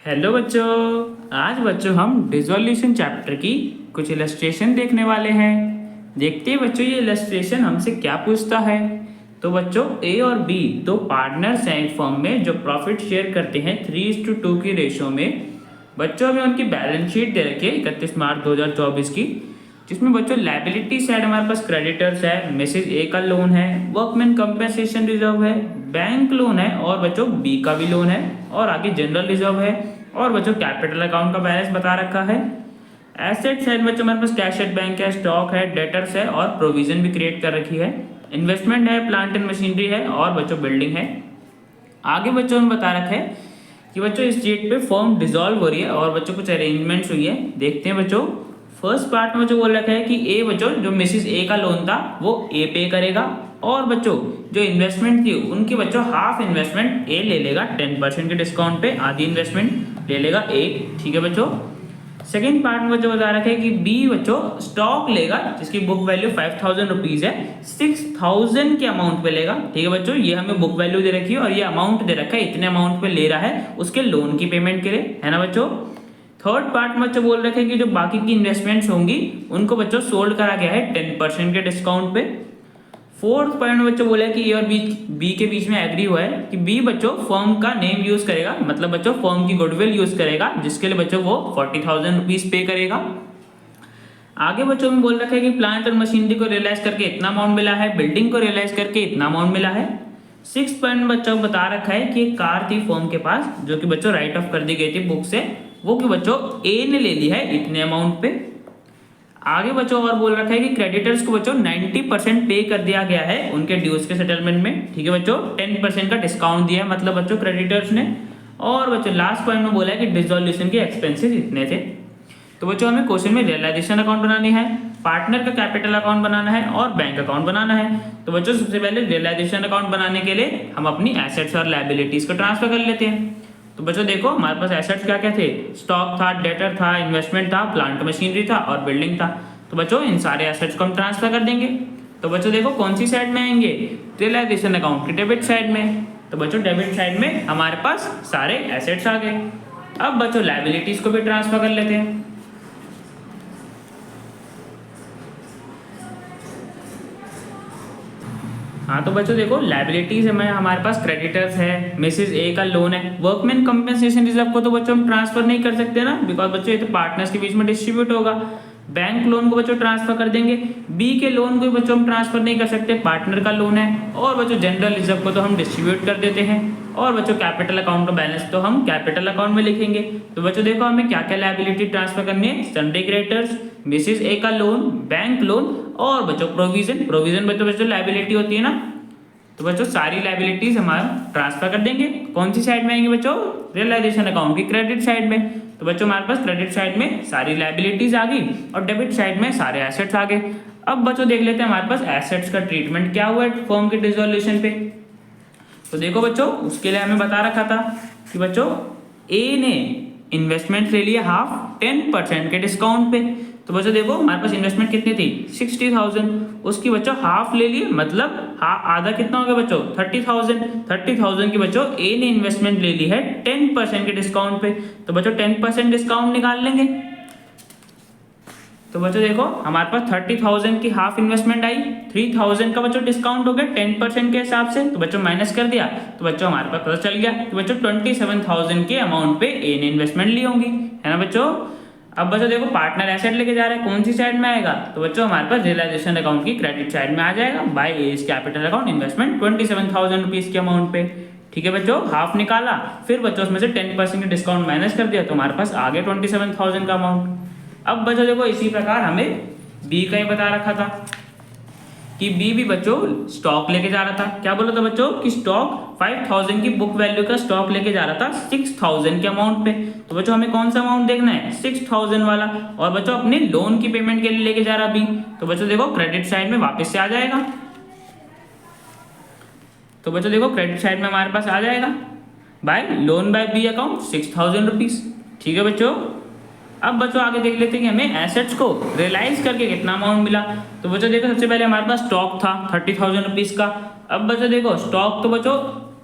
Hello बच्चों। आज बच्चों हम डिसोल्यूशन चैप्टर की कुछ इलस्ट्रेशन देखने वाले हैं। देखते हैं बच्चों ये इलस्ट्रेशन हमसे क्या पूछता है। तो बच्चों ए और बी दो पार्टनर्स हैं एक फर्म में जो प्रॉफिट शेयर करते हैं 3:2 की रेशो में। बच्चों हमें उनकी बैलेंस शीट दे रखी है 31 मार्च 2024 की, जिसमें बच्चों लायबिलिटी साइड हमारे पास क्रेडिटर्स है, मिसेज ए का लोन है, वर्कमैन कंपेंसेशन रिजर्व है, बैंक लोन है और बच्चों बी का भी लोन है और आगे जनरल रिजर्व है और बच्चों कैपिटल अकाउंट का बैलेंस बता रखा है। एसेट साइड बच्चों हमारे पास कैश एट बैंक है, स्टॉक है, डेटर्स है और प्रोविजन भी क्रिएट कर रखी है। इन्वेस्टमेंट है, प्लांट एंड मशीनरी है और बच्चों बिल्डिंग है। आगे बच्चों में बता रखा है कि बच्चों इस डेट पे फर्म डिसॉल्व हो रही है और बच्चों कुछ अरेंजमेंट्स हुई है। देखते हैं बच्चों। फर्स्ट पार्ट में जो बोल रखा है कि ए बच्चों जो मिसिस ए का लोन था वो ए पे करेगा और बच्चों जो इन्वेस्टमेंट थी उनकी बच्चों हाफ इन्वेस्टमेंट ए ले लेगा 10% के डिस्काउंट पे, आधी इन्वेस्टमेंट ले लेगा ए। ठीक है बच्चों। सेकेंड पार्ट में बच्चों बता रखा है कि बी बच्चों स्टॉक लेगा जिसकी बुक वैल्यू 5000 रुपीज है, 6000 के अमाउंट पे लेगा। ठीक है बच्चों, ये हमें बुक वैल्यू दे रखी है और ये अमाउंट दे रखा है, इतने अमाउंट पे ले रहा है उसके लोन की पेमेंट के लिए, है ना बच्चों। थर्ड पार्ट में बच्चों बोल रखे हैं कि जो बाकी की इन्वेस्टमेंट्स होंगी उनको बच्चों सोल्ड करा गया है 10% के डिस्काउंट पे। फोर्थ पॉइंट बच्चों बोला है कि ए और बी के बीच में एग्री हुआ है कि बी बच्चों फर्म का नेम यूज करेगा, मतलब बच्चों फर्म की गुडविल यूज करेगा जिसके लिए बच्चों वो 40,000 रुपीज पे करेगा। आगे बच्चों में बोल रखा है कि प्लांट और मशीनरी को रियलाइज करके इतना अमाउंट मिला है, बिल्डिंग को रियलाइज करके इतना अमाउंट मिला है। सिक्स पॉइंट बच्चों बता रखा है कि एक कार थी फर्म के पास जो कि बच्चों राइट ऑफ कर दी गई थी बुक से, वो कि बच्चों ए ने ले ली है इतने अमाउंट पे। आगे बच्चों और बोल रखा है कि क्रेडिटर्स को बच्चों 90% पे कर दिया गया है उनके ड्यूज के सेटलमेंट में। ठीक है बच्चों, 10% का डिस्काउंट दिया है मतलब बच्चों क्रेडिटर्स ने। और बच्चों लास्ट पॉइंट में बोला है कि डिसोल्यूशन के एक्सपेंसेस इतने थे। तो बच्चों हमें क्वेश्चन में रियलाइजेशन अकाउंट बनानी है, पार्टनर का कैपिटल अकाउंट बनाना है और बैंक अकाउंट बनाना है। तो बच्चों सबसे पहले रियलाइजेशन अकाउंट बनाने के लिए हम अपनी एसेट्स और लायबिलिटीज को ट्रांसफर कर लेते हैं। तो बच्चों देखो हमारे पास एसेट्स क्या क्या थे, स्टॉक था, डेटर था, इन्वेस्टमेंट था, प्लांट मशीनरी था और बिल्डिंग था। तो बच्चों इन सारे एसेट्स को हम ट्रांसफर कर देंगे। तो बच्चों देखो कौन सी साइड में आएंगे, रियलाइजेशन अकाउंट की डेबिट साइड में। तो बच्चों डेबिट साइड में हमारे पास सारे एसेट्स आ गए। अब बच्चों लायबिलिटीज को भी ट्रांसफर कर लेते हैं। हाँ तो बच्चों देखो लायबिलिटीज में हमारे पास क्रेडिटर्स है, मिसेज ए का लोन है, वर्कमैन कंपेंसेशन रिजर्व को तो बच्चों हम ट्रांसफर नहीं कर सकते ना, बिकॉज बच्चों ये तो पार्टनर्स के बीच में डिस्ट्रीब्यूट होगा। बैंक लोन को बच्चों ट्रांसफर कर देंगे, बी के लोन को बच्चों हम ट्रांसफर नहीं कर सकते, पार्टनर का लोन है। और बच्चों जनरल रिजर्व को तो हम डिस्ट्रीब्यूट कर देते हैं और बच्चों कैपिटल अकाउंट का बैलेंस तो हम कैपिटल अकाउंट में लिखेंगे। तो बच्चों देखो हमें क्या क्या लायबिलिटी ट्रांसफर करनी है, सन्ड्री क्रेडिटर्स, मिसेज ए का लोन, बैंक लोन और बच्चों प्रोविजन बच्चों लायबिलिटी होती है ना। तो बच्चों सारी लायबिलिटीज हमारा ट्रांसफर कर देंगे। कौन सी साइड में आएंगे बच्चों, रियलाइजेशन अकाउंट की क्रेडिट साइड में। तो बच्चों हमारे पास क्रेडिट साइड में सारी लायबिलिटीज आ गई और डेबिट साइड में सारे एसेट्स आ गए। अब बच्चों देख लेते हैं हमारे पास एसेट्स का ट्रीटमेंट क्या हुआ है फर्म के डिसोल्यूशन पे। तो देखो बच्चों उसके लिए हमें बता रखा था कि बच्चों ए ने इन्वेस्टमेंट ले लिया हाफ 10% के डिस्काउंट पे। तो बच्चों देखो हमारे पास इन्वेस्टमेंट कितनी थी 60,000, उसकी बच्चों हाफ ले लिए मतलब आधा कितना हो गया बच्चों 30,000 की बच्चों ए ने इन्वेस्टमेंट ले ली है 10% के डिस्काउंट पे। तो बच्चों 10% डिस्काउंट निकाल लेंगे। तो बच्चों देखो हमारे पास 30,000 की हाफ इन्वेस्टमेंट आई, 3,000 का बच्चों डिस्काउंट हो गया 10% के हिसाब से। तो बच्चों माइनस कर दिया तो बच्चों हमारे पास पता चल गया कि बच्चों 27,000 के अमाउंट पे ए ने इन्वेस्टमेंट ली होंगी, है ना बच्चों। अब बच्चों देखो पार्टनर एसेट लेके जा रहा है, कौन सी साइड में आएगा, तो बच्चों हमारे पास रियलाइजेशन अकाउंट की क्रेडिट साइड में आ जाएगा। By as capital account investment 27,000 rupees के अमाउंट पे। ठीक है बच्चों, हाफ निकाला फिर बच्चों उसमें से 10% का डिस्काउंट माइनस कर दिया तो हमारे पास आ गया 27,000 का अमाउंट। अब बच्चों देखो इसी प्रकार हमें बी का ही बता रखा था कि बी भी बच्चों स्टॉक लेके जा रहा था। क्या बोला था बच्चों कि स्टॉक 5,000 की बुक वैल्यू का स्टॉक लेके जा रहा था 6,000 के अमाउंट पे। तो बच्चों हमें कौन सा अमाउंट देखना है 6,000 वाला, और बच्चों अपने लोन की पेमेंट के लिए लेके जा रहा बी। तो बच्चों देखो क्रेडिट साइड में वापस से आ जाएगा। तो बच्चों देखो क्रेडिट साइड में हमारे पास आ जाएगा by loan by B account 6,000 rupees. ठीक है बच्चों। अब बच्चों आगे देख लेते हैं कि हमें एसेट्स को रियलाइज करके कितना अमाउंट मिला। तो बच्चों देखो सबसे पहले हमारे पास स्टॉक था 30,000 रुपीज का। अब बच्चों देखो स्टॉक तो बच्चों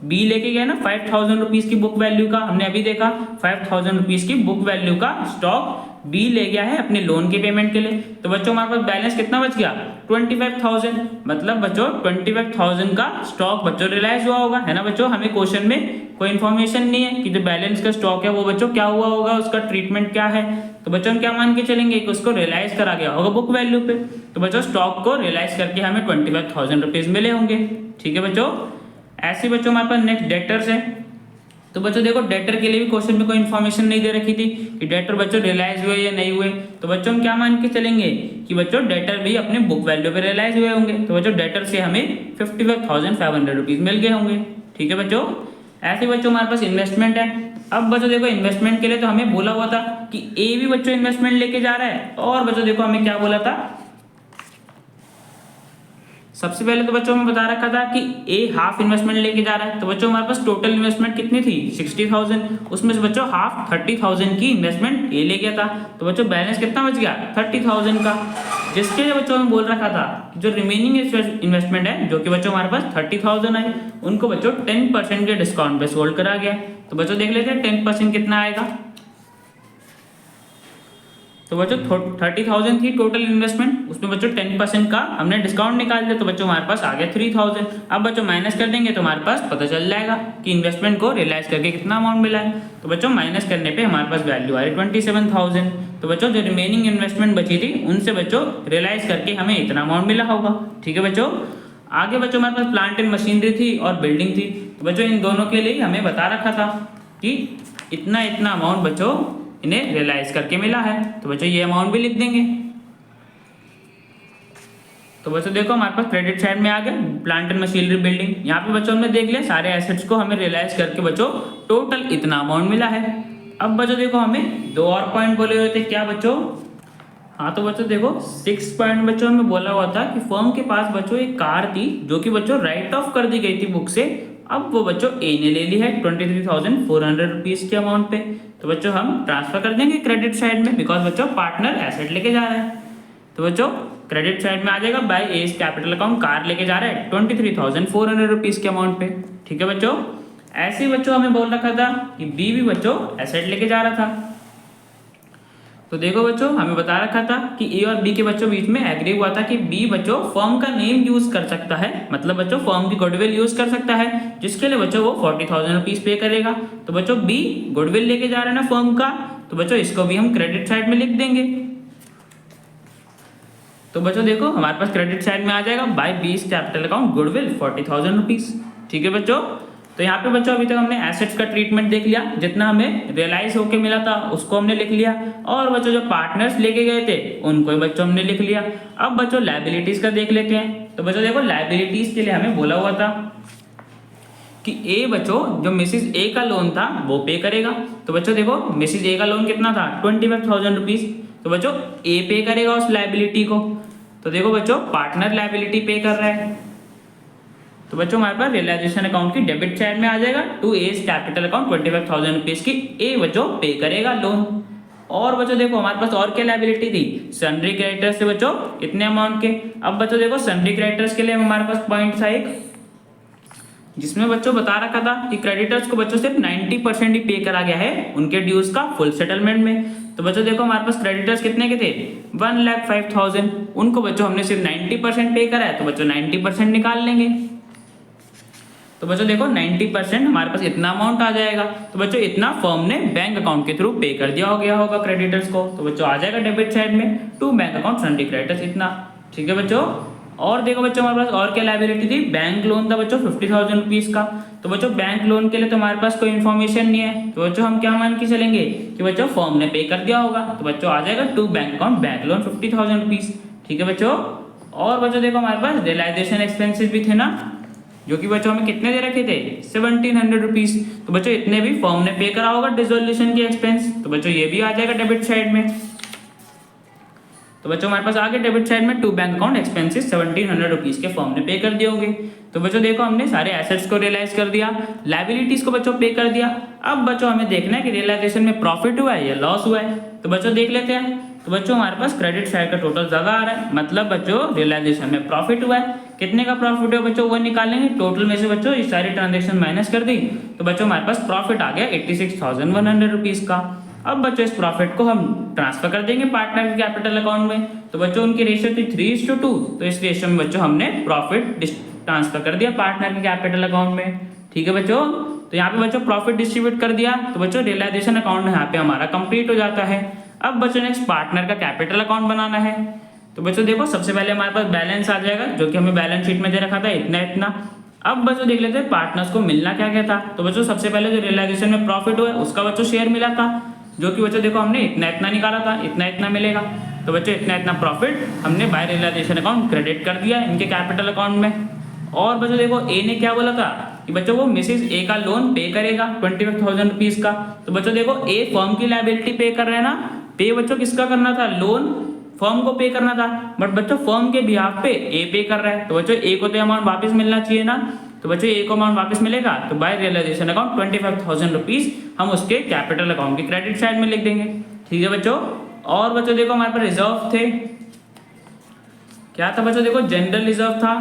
बी लेके गया ना 5000 रुपीज की बुक वैल्यू का, हमने अभी देखा 5000 रुपीज की बुक वैल्यू का स्टॉक बी ले गया है अपने लोन के पेमेंट के लिए। तो बच्चों हमारे पास बैलेंस कितना बच गया 25,000, मतलब बच्चों 25,000 का स्टॉक बच्चों रियलाइज हुआ होगा, है ना बच्चों। हमें क्वेश्चन में कोई इन्फॉर्मेशन नहीं है कि जो बैलेंस का स्टॉक है वो बच्चों क्या हुआ होगा, उसका ट्रीटमेंट क्या है। तो बच्चों हम क्या मान के चलेंगे कि उसको रियलाइज करा गया होगा बुक वैल्यू पे। तो बच्चों स्टॉक को रियलाइज करके हमें 25,000 रुपीज मिले होंगे, ठीक है बच्चों। ऐसे बच्चों हमारे पास नेक्स्ट डेटर्स है। तो बच्चों देखो डेटर के लिए भी क्वेश्चन में कोई इन्फॉर्मेशन नहीं दे रखी थी कि डेटर बच्चों रियलाइज हुए या नहीं हुए। तो बच्चों हम क्या मान के चलेंगे कि बच्चों डेटर भी अपने बुक वैल्यू पे रियलाइज हुए होंगे। तो बच्चों डेटर से हमें 55,500 रुपीज मिल गए होंगे, ठीक है बच्चों। ऐसे बच्चों हमारे पास इन्वेस्टमेंट है। अब बच्चों देखो इन्वेस्टमेंट के लिए तो हमें बोला हुआ था कि ए भी बच्चों इन्वेस्टमेंट लेके जा रहा है, और बच्चों देखो हमें क्या बोला था, सबसे पहले तो बच्चों में बता रखा था कि ए हाफ इन्वेस्टमेंट लेके जा रहा है। तो बच्चों हमारे पास टोटल इन्वेस्टमेंट कितनी थी 60,000, उसमें से बच्चों हाफ 30,000 की इन्वेस्टमेंट ए ले गया था। तो बच्चों बैलेंस कितना बच गया 30,000 का, जिसके लिए बच्चों में बोल रखा था जो रिमेनिंग इन्वेस्टमेंट है जो कि बच्चों हमारे पास 30,000 है, उनको बच्चों 10% के डिस्काउंट पे सोल्ड करा गया। तो बच्चों देख लेते हैं 10% कितना आएगा। तो बच्चों 30,000 थी टोटल इन्वेस्टमेंट, उसमें बच्चों 10% का हमने डिस्काउंट निकाल दिया। तो बच्चों हमारे पास आ गया 3,000। अब बच्चों माइनस कर देंगे तो हमारे पास पता चल जाएगा कि इन्वेस्टमेंट को रियलाइज करके कितना अमाउंट मिला है। तो बच्चों माइनस करने पे हमारे पास वैल्यू आ रही 27,000। तो बच्चों जो रिमेनिंग इन्वेस्टमेंट बची थी उनसे बच्चों रियलाइज करके हमें इतना अमाउंट मिला होगा, ठीक है बच्चों। आगे बच्चों हमारे पास प्लांट एंड मशीनरी थी और बिल्डिंग थी। तो बच्चों इन दोनों के लिए हमें बता रखा था कि इतना इतना अमाउंट बच्चों इन्हें रियलाइज करके मिला है। तो बच्चों ये अमाउंट भी लिख देंगे। तो बच्चों देखो हमारे पास क्रेडिट साइड में आ गया प्लांट एंड मशीनरी बिल्डिंग। यहाँ पे बच्चों हमने देख लिया सारे एसेट्स को हमें रियलाइज करके बच्चों टोटल इतना अमाउंट मिला है। अब बच्चों देखो हमें दो और पॉइंट बोले हुए थे, क्या बच्चों, हाँ तो बच्चों देखो 6 पॉइंट बच्चों हमें बोला हुआ था कि फर्म के पास बच्चों एक कार थी जो कि बच्चों राइट ऑफ कर दी गई थी बुक से। अब वो बच्चों ए ने ले ली है 23,400 रुपीज के अमाउंट पे। तो बच्चों हम ट्रांसफर कर देंगे क्रेडिट साइड में, बिकॉज बच्चों पार्टनर एसेट लेके जा रहा है। तो बच्चों क्रेडिट साइड में आ जाएगा by as capital account car लेके जा रहा है 23,400 रुपीज के अमाउंट पे, ठीक है बच्चों। ऐसे ही बच्चों हमें बोल रखा था कि बी भी बच्चों एसेट लेके जा रहा था। तो देखो बच्चों हमें बता रखा था कि ए और बी के बच्चों बीच में एग्री हुआ था कि बी बच्चों फर्म का नेम यूज कर सकता है, मतलब बच्चों फर्म की गुडविल यूज कर सकता है, जिसके लिए बच्चों वो 40,000 रुपीज पे करेगा। तो बच्चों बी गुडविल लेके जा रहा है ना फर्म का, तो बच्चों इसको भी हम क्रेडिट साइड में लिख देंगे। तो बच्चों देखो हमारे पास क्रेडिट साइड में आ जाएगा बाय बीज कैपिटल अकाउंट गुडविल 40,000 रुपीज, ठीक है बच्चों। तो यहाँ पे बच्चों अभी तक हमने एसेट्स का ट्रीटमेंट देख लिया, जितना हमें रियलाइज होके मिला था उसको हमने लिख लिया, और बच्चों जो पार्टनर्स लेके गए थे उनको बच्चों हमने लिख लिया। अब बच्चों लायबिलिटीज का देख लेते हैं। तो बच्चों देखो लायबिलिटीज के लिए हमें बोला हुआ था कि ए बच्चों जो मिसिज ए का लोन था वो पे करेगा। तो बच्चों देखो मिसिज ए का लोन कितना था 25,000 रुपीज। तो बच्चों ए पे करेगा उस लायबिलिटी को। तो देखो बच्चों पार्टनर लायबिलिटी पे कर रहा है। तो बच्चों हमारे पास रियलाइजेशन अकाउंट की डेबिट साइड में आ जाएगा to as capital account 25,000 rupees की ए बच्चों पे करेगा लोन। और बच्चों देखो हमारे पास और क्या लायबिलिटी थी सन्ड्री क्रेडिटर्स से बच्चों इतने अमाउंट के। अब बच्चों देखो सन्ड्री क्रेडिटर्स के लिए हमारे पास पॉइंट था एक, जिसमें बच्चों बता रखा था कि क्रेडिटर्स को बच्चों सिर्फ 90% ही पे करा गया है उनके ड्यूज का फुल सेटलमेंट में। तो बच्चों देखो हमारे पास क्रेडिटर्स कितने के थे 1,05,000, उनको बच्चों हमने सिर्फ 90% पे करा है, तो बच्चों 90% निकाल लेंगे। तो बच्चों देखो 90% हमारे पास इतना अमाउंट आ जाएगा। तो बच्चों इतना फर्म ने बैंक अकाउंट के थ्रू पे कर दिया हो गया होगा क्रेडिटर्स को। तो बच्चों आ जाएगा डेबिट साइड में to bank account sundry creditors इतना, ठीक है बच्चों। और देखो बच्चों हमारे पास और क्या लायबिलिटी थी बैंक लोन था बच्चों 50,000 रुपीज का। तो बच्चों बैंक लोन के लिए तो हमारे पास कोई इन्फॉर्मेशन नहीं है, तो बच्चों हम क्या मान के चलेंगे कि बच्चों फर्म ने पे कर दिया होगा। तो बच्चों आ जाएगा to bank account bank loan 50,000 rupees, ठीक है बच्चों। और बच्चों देखो हमारे पास रियलाइजेशन एक्सपेंसेस भी थे ना, जो कि बच्चों हमें कितने दे रखे थे 1,700 रुपीज। तो बच्चों इतने भी फर्म ने पे करा होगा डिसोल्यूशन के एक्सपेंस। तो बच्चों ये भी आ जाएगा डेबिट साइड में। तो बच्चों हमारे पास आगे डेबिट साइड में to bank account expenses 1,700 rupees के फर्म ने पे कर दिए होंगे। तो बच्चों देखो हमने सारे एसेट्स को रियलाइज कर दिया, लायबिलिटीज को बच्चों पे कर दिया। अब बच्चों हमें देखना है कि रियलाइजेशन में प्रॉफिट हुआ है या लॉस हुआ है। तो बच्चों देख लेते हैं। तो बच्चों हमारे पास क्रेडिट साइड का टोटल ज्यादा आ रहा है, मतलब बच्चों रियलाइजेशन में प्रॉफिट हुआ है कितने का प्रॉफिट है बच्चों वो निकालेंगे। टोटल में से बच्चों ये सारी ट्रांजेक्शन माइनस कर दी तो बच्चों हमारे पास प्रॉफिट आ गया 86,100 रुपीज़ का। अब बच्चों इस प्रॉफिट को हम ट्रांसफर कर देंगे पार्टनर के कैपिटल अकाउंट में। तो बच्चों उनकी रेशियो थी 3:2, तो इस रेशियो में बच्चों हमने प्रॉफिट ट्रांसफर कर दिया पार्टनर के कैपिटल अकाउंट में। ठीक है बच्चों, तो यहाँ पे बच्चों प्रॉफिट डिस्ट्रीब्यूट कर दिया तो बच्चों रियलाइजेशन अकाउंट यहाँ पे हमारा कंप्लीट हो जाता है। अब बच्चों नेक्स्ट पार्टनर का कैपिटल अकाउंट बनाना है। तो बच्चों देखो सबसे पहले हमारे पास बैलेंस आ जाएगा जो कि हमें बैलेंस शीट में दे रखा था इतना इतना। अब बच्चों देख लेते हैं पार्टनर्स को मिलना क्या क्या था। तो बच्चों सबसे पहले जो रियलाइजेशन में प्रॉफिट हुआ उसका बच्चों शेयर मिला था, जो कि बच्चों देखो हमने इतना इतना निकाला था, इतना इतना मिलेगा। तो बच्चों इतना इतना प्रॉफिट हमने बाय रियलाइजेशन अकाउंट क्रेडिट कर दिया इनके कैपिटल अकाउंट में। और बच्चों देखो ए ने क्या बोला था कि बच्चों वो मिसेज ए का लोन पे करेगा 25,000 रुपीज का। तो बच्चों देखो ए फर्म की लायबिलिटी पे कर रहे हैं ना, पे बच्चों किसका करना था, लोन फर्म को पे करना था, बट बच्चों फर्म के बिहाफ पे ए पे कर रहा है। तो बच्चों ए को तो अमाउंट वापस मिलना चाहिए ना, तो बच्चों ए को अमाउंट वापस मिलेगा तो बाय रियलाइजेशन अकाउंट 25,000 रुपीज हम उसके कैपिटल अकाउंट की क्रेडिट साइड में लिख देंगे। ठीक है बच्चों, और बच्चों देखो हमारे पास रिजर्व थे, क्या था बच्चों देखो जनरल रिजर्व था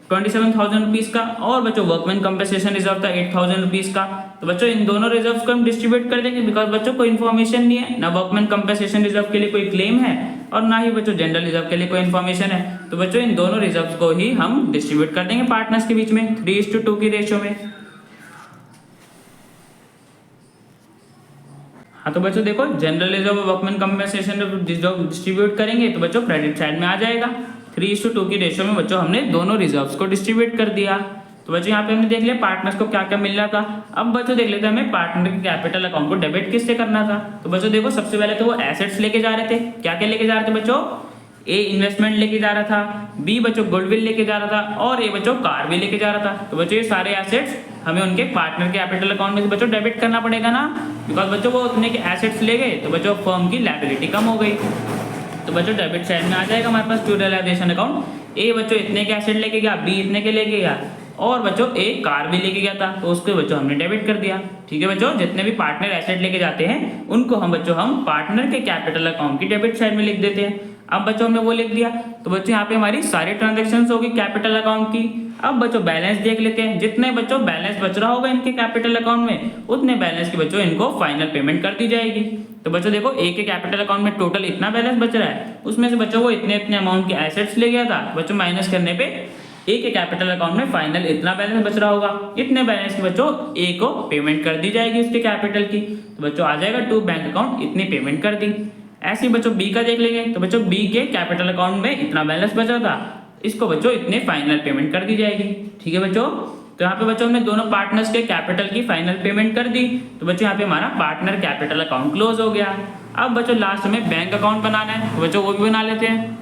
27,000 रुपीज का, और बच्चों वर्कमैन कंपनसेशन रिजर्व था 8,000 रुपीज का। तो बच्चों इन दोनों रिजर्व को हम डिस्ट्रीब्यूट कर देंगे बिकॉज बच्चों कोई इन्फॉर्मेशन नहीं है, ना वर्कमैन कंपनसेशन रिजर्व के लिए कोई क्लेम है और ना ही बच्चों जनरल रिजर्व के लिए कोई इन्फॉर्मेशन है। तो बच्चों इन दोनों रिजर्व को ही हम डिस्ट्रीब्यूट कर देंगे पार्टनर्स के बीच में 3:2 की रेशियो में। हाँ तो बच्चों देखो general reserve workman compensation distribute करेंगे तो बच्चों क्रेडिट साइड में आ जाएगा 3:2 की रेशियो में बच्चों हमने दोनों रिजर्व्स को डिस्ट्रीब्यूट कर दिया। तो बच्चों यहाँ पे हमने देख लिया पार्टनर्स को क्या क्या मिल रहा था। अब बच्चों देख लेते हैं हमें पार्टनर के कैपिटल अकाउंट को डेबिट किससे करना था। तो बच्चों देखो सबसे पहले तो वो एसेट्स लेके जा रहे थे, क्या क्या लेके जा रहे थे बच्चों, ए इन्वेस्टमेंट लेके जा रहा था, बी बच्चों गुडविल लेके जा रहा था और ए बच्चों कार भी लेके जा रहा था। तो बच्चों ये सारे एसेट्स हमें उनके पार्टनर के कैपिटल अकाउंट में से बच्चों डेबिट करना पड़ेगा ना, बिकॉज बच्चों वो उतने के एसेट्स ले गए तो बच्चों फर्म की लायबिलिटी कम हो गई। तो बच्चों डेबिट साइड में आ जाएगा हमारे पास टू रियलाइजेशन अकाउंट, ए बच्चों इतने के एसेट लेके गया, बी इतने के लेके गया और बच्चों ए कार भी लेके गया था तो उसको बच्चों हमने डेबिट कर दिया। ठीक है बच्चों, जितने भी पार्टनर एसेट लेके जाते हैं उनको हम बच्चों हम पार्टनर के कैपिटल अकाउंट की डेबिट साइड में लिख देते हैं। अब बच्चों हमने वो लिख दिया तो बच्चों यहाँ पे हमारी सारी ट्रांजेक्शन्स होगी कैपिटल अकाउंट की। अब बच्चों बैलेंस देख लेते हैं, जितने बच्चों बैलेंस बच रहा होगा इनके कैपिटल अकाउंट में उतने बैलेंस की बच्चों इनको फाइनल पेमेंट कर दी जाएगी। तो बच्चों देखो ए के कैपिटल अकाउंट में टोटल इतना बैलेंस बच रहा है, उसमें से बच्चों वो इतने इतने अमाउंट के एसेट्स ले गया था, बच्चों माइनस करने पे ए के कैपिटल अकाउंट में फाइनल इतना बैलेंस बच रहा होगा, इतने बैलेंस की बच्चों ए को पेमेंट कर दी जाएगी उसके कैपिटल की। तो बच्चों आ जाएगा टू बैंक अकाउंट इतनी पेमेंट कर दी। ऐसे ही बच्चों बी का देख लेंगे तो बच्चों बी के कैपिटल अकाउंट में इतना बैलेंस बचा था, इसको बच्चों इतने फाइनल पेमेंट कर दी जाएगी। ठीक है बच्चों, तो यहाँ पे बच्चों हमने दोनों पार्टनर्स के कैपिटल की फाइनल पेमेंट कर दी। तो बच्चों यहाँ पे हमारा पार्टनर कैपिटल अकाउंट क्लोज हो गया। अब बच्चों लास्ट में बैंक अकाउंट बनाना है तो बच्चों वो भी बना लेते हैं।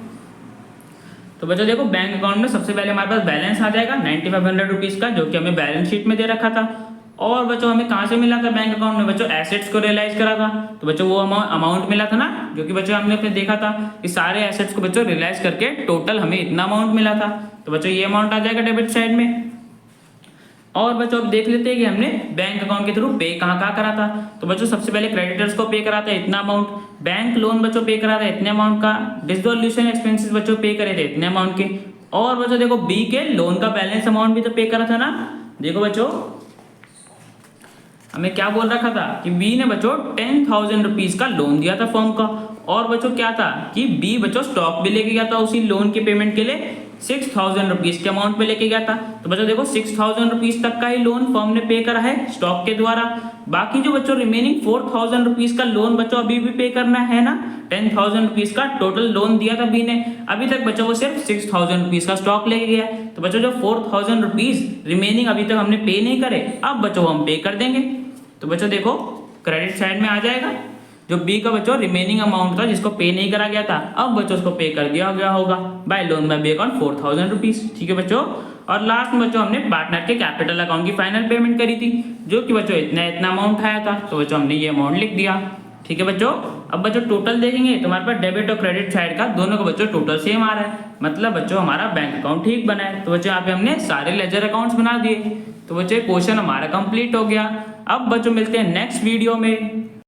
तो बच्चों देखो बैंक अकाउंट में सबसे पहले हमारे पास बैलेंस आ जाएगा 9500 रुपीज का, जो कि हमें बैलेंस शीट में दे रखा था। और बच्चों हमें कहाँ से मिला था बैंक अकाउंट में, बच्चों एसेट्स को रियलाइज करा था तो बच्चों वो अमाउंट मिला था ना, जो कि बच्चों हमने अपने देखा था कि सारे एसेट्स को बच्चों रियलाइज करके टोटल हमें इतना अमाउंट मिला था। तो बच्चों ये अमाउंट आ जाएगा डेबिट साइड में। और बच्चों अब देख लेते हैं कि हमने बैंक अकाउंट के थ्रू पे कहाँ करा था। तो बच्चों सबसे पहले क्रेडिटर्स को पे करा था इतना अमाउंट, बैंक लोन बच्चों पे करा था इतने अमाउंट का, डिसोल्यूशन एक्सपेंसेस बच्चों पे करे थे इतने अमाउंट के। और बच्चों देखो बी के लोन का बैलेंस अमाउंट भी तो पे करा था ना। देखो बच्चों हमें क्या बोल रखा था कि बी ने बच्चों 10,000 रुपीज का लोन दिया था फर्म का, और बच्चों क्या था कि बी बच्चों स्टॉक भी लेके गया था उसी लोन की पेमेंट के लिए 6,000 रुपीज के अमाउंट पे लेके गया था। तो बच्चों देखो 6,000 रुपीज तक का ही लोन फर्म ने पे करा है स्टॉक के द्वारा। बाकी जो बच्चों रिमेनिंग 4,000 रुपीज का लोन बच्चों अभी भी पे करना है ना। 10,000 रुपीज का टोटल लोन दिया था बी ने, अभी तक बच्चों वो सिर्फ 6,000 रुपीज का स्टॉक लेके गया। तो बच्चों जो 4,000 रुपीज रिमेनिंग अभी तक हमने पे नहीं करे, अब बच्चों हम पे कर देंगे। तो बच्चों देखो क्रेडिट साइड में आ जाएगा जो बी का बच्चों रिमेनिंग अमाउंट था जिसको पे नहीं करा गया था, अब बच्चों उसको पे कर दिया गया होगा by loan by B account 4,000 rupees. ठीक है बच्चों, और लास्ट में बच्चों हमने पार्टनर के कैपिटल अकाउंट की फाइनल पेमेंट करी थी, जो कि बच्चों इतना अमाउंट आया था। तो बच्चों हमने ये अमाउंट लिख दिया। ठीक है बच्चों, अब बच्चों टोटल देखेंगे तो हमारे पास डेबिट और क्रेडिट साइड का दोनों का बच्चों टोटल सेम आ रहा है, मतलब बच्चों हमारा बैंक अकाउंट ठीक बना है। तो बच्चों यहाँ पे हमने सारे लेजर अकाउंट्स बना दिए। तो बच्चों क्वेश्चन हमारा कंप्लीट हो गया। अब बच्चों मिलते हैं नेक्स्ट वीडियो में।